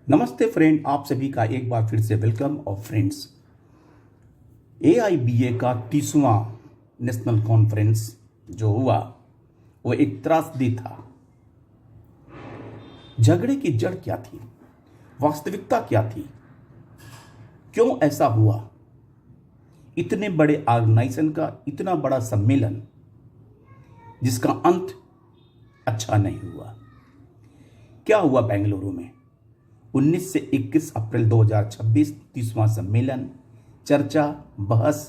नमस्ते फ्रेंड, आप सभी का एक बार फिर से वेलकम। और फ्रेंड्स, AIBA का 30वां नेशनल कॉन्फ्रेंस जो हुआ वो एक त्रासदी था। झगड़े की जड़ क्या थी, वास्तविकता क्या थी, क्यों ऐसा हुआ? इतने बड़े ऑर्गेनाइजेशन का इतना बड़ा सम्मेलन जिसका अंत अच्छा नहीं हुआ। क्या हुआ बेंगलुरु में? 19 से 21 अप्रैल 2026 30वां सम्मेलन, चर्चा, बहस,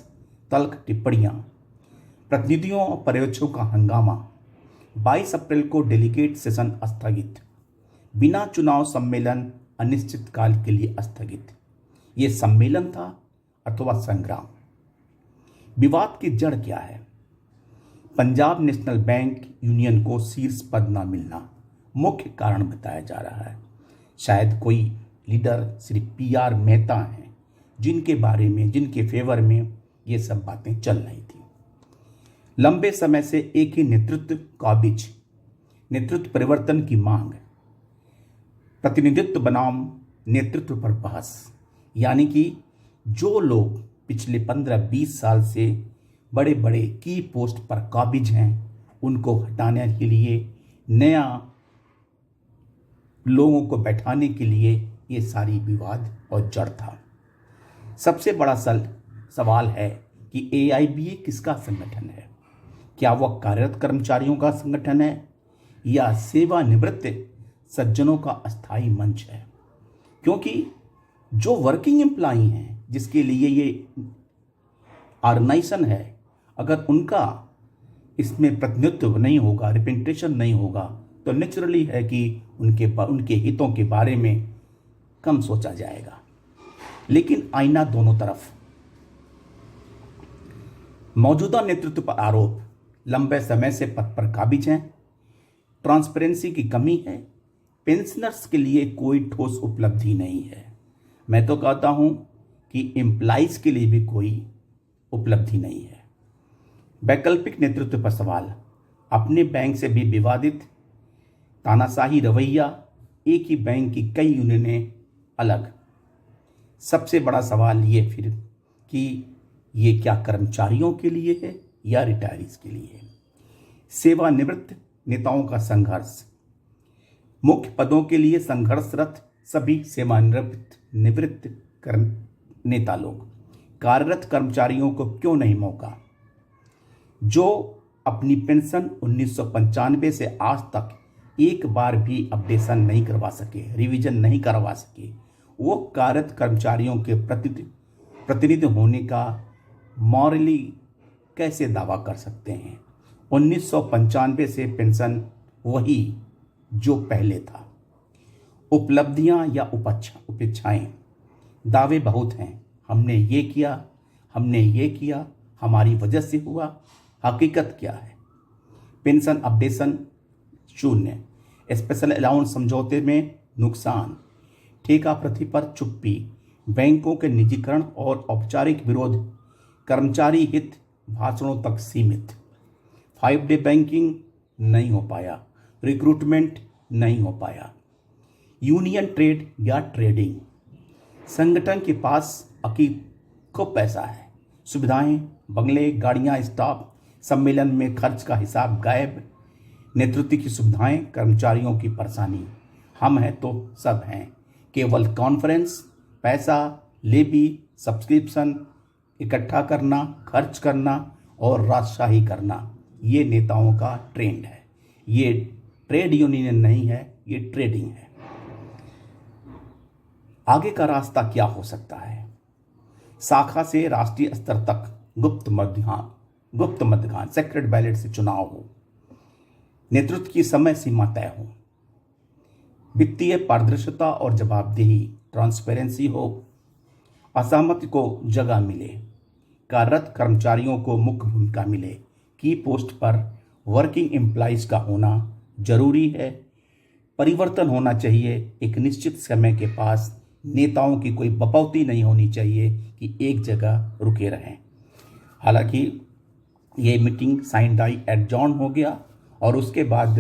तल्ख, टिप्पणियां, प्रतिनिधियों और पर्यवेक्षकों का हंगामा। 22 अप्रैल को डेलीगेट सेशन स्थगित, बिना चुनाव सम्मेलन अनिश्चितकाल के लिए स्थगित। ये सम्मेलन था अथवा संग्राम? विवाद की जड़ क्या है? पंजाब नेशनल बैंक यूनियन को शीर्ष पद न मिलना मुख्य कारण बताया जा रहा है। शायद कोई लीडर श्री PR मेहता हैं जिनके फेवर में ये सब बातें चल रही थी। लंबे समय से एक ही नेतृत्व काबिज, नेतृत्व परिवर्तन की मांग, प्रतिनिधित्व बनाम नेतृत्व पर बहस। यानी कि जो लोग पिछले 15-20 साल से बड़े बड़े की पोस्ट पर काबिज हैं उनको हटाने के लिए, नया लोगों को बैठाने के लिए ये सारी विवाद और जड़ था। सबसे बड़ा सवाल है कि AIBA किसका संगठन है? क्या वह कार्यरत कर्मचारियों का संगठन है या सेवानिवृत्त सज्जनों का अस्थायी मंच है? क्योंकि जो वर्किंग एम्प्लॉई हैं जिसके लिए ये ऑर्गेनाइजेशन है, अगर उनका इसमें प्रतिनिधित्व नहीं होगा, रिप्रेजेंटेशन नहीं होगा, तो नेचुरली है कि उनके हितों के बारे में कम सोचा जाएगा। लेकिन आईना दोनों तरफ। मौजूदा नेतृत्व पर आरोप, लंबे समय से पद पर काबिज हैं, ट्रांसपेरेंसी की कमी है, पेंशनर्स के लिए कोई ठोस उपलब्धि नहीं है। मैं तो कहता हूं कि एम्प्लॉइज के लिए भी कोई उपलब्धि नहीं है। वैकल्पिक नेतृत्व पर सवाल, अपने बैंक से भी विवादित, तानाशाही रवैया, एक ही बैंक की कई यूनियनें अलग। सबसे बड़ा सवाल ये फिर कि ये क्या कर्मचारियों के लिए है या रिटायरीज के लिए है? सेवानिवृत्त नेताओं का संघर्ष, मुख्य पदों के लिए संघर्षरत सभी सेवानिवृत्त नेता लोग। कार्यरत कर्मचारियों को क्यों नहीं मौका? जो अपनी पेंशन 1995 से आज तक एक बार भी अपडेशन नहीं करवा सके, रिवीजन नहीं करवा सके, वो कार्यरत कर्मचारियों के प्रतिनिधि होने का मॉरली कैसे दावा कर सकते हैं? 1995 से पेंशन वही जो पहले था। उपलब्धियां या उपेक्षाएं, दावे बहुत हैं, हमने ये किया, हमने ये किया, हमारी वजह से हुआ। हकीकत क्या है? पेंशन अपडेशन शून्य, स्पेशल अलाउंस समझौते में नुकसान, ठेका प्रति पर चुप्पी, बैंकों के निजीकरण और औपचारिक विरोध, कर्मचारी हित भाषणों तक सीमित। 5 डे बैंकिंग नहीं हो पाया, रिक्रूटमेंट नहीं हो पाया। यूनियन ट्रेड या ट्रेडिंग, संगठन के पास खूब पैसा है, सुविधाएं, बंगले, गाड़ियां, स्टाफ, सम्मेलन में खर्च का हिसाब गायब, नेतृत्व की सुविधाएं, कर्मचारियों की परेशानी। हम हैं तो सब हैं, केवल कॉन्फ्रेंस, पैसा, लेबी, सब्सक्रिप्शन इकट्ठा करना, खर्च करना और राजशाही करना, ये नेताओं का ट्रेंड है। ये ट्रेड यूनियन नहीं है, ये ट्रेडिंग है। आगे का रास्ता क्या हो सकता है? शाखा से राष्ट्रीय स्तर तक गुप्त मतदान, सेक्रेट बैलेट से चुनाव हो, नेतृत्व की समय सीमा तय हो, वित्तीय पारदर्शिता और जवाबदेही, ट्रांसपेरेंसी हो, असहमति को जगह मिले, कार्यरत कर्मचारियों को मुख्य भूमिका मिले, की पोस्ट पर वर्किंग एम्प्लॉइज का होना जरूरी है। परिवर्तन होना चाहिए, एक निश्चित समय के पास नेताओं की कोई बपौती नहीं होनी चाहिए कि एक जगह रुके रहें। हालांकि ये मीटिंग साइन डाई एडजॉर्न हो गया और उसके बाद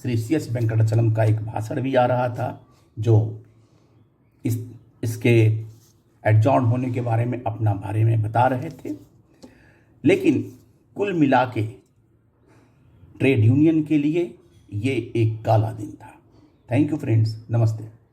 श्री CS वेंकटाचलम का एक भाषण भी आ रहा था जो इसके एडजॉर्न होने के बारे में बता रहे थे। लेकिन कुल मिला के ट्रेड यूनियन के लिए ये एक काला दिन था। थैंक यू फ्रेंड्स, नमस्ते।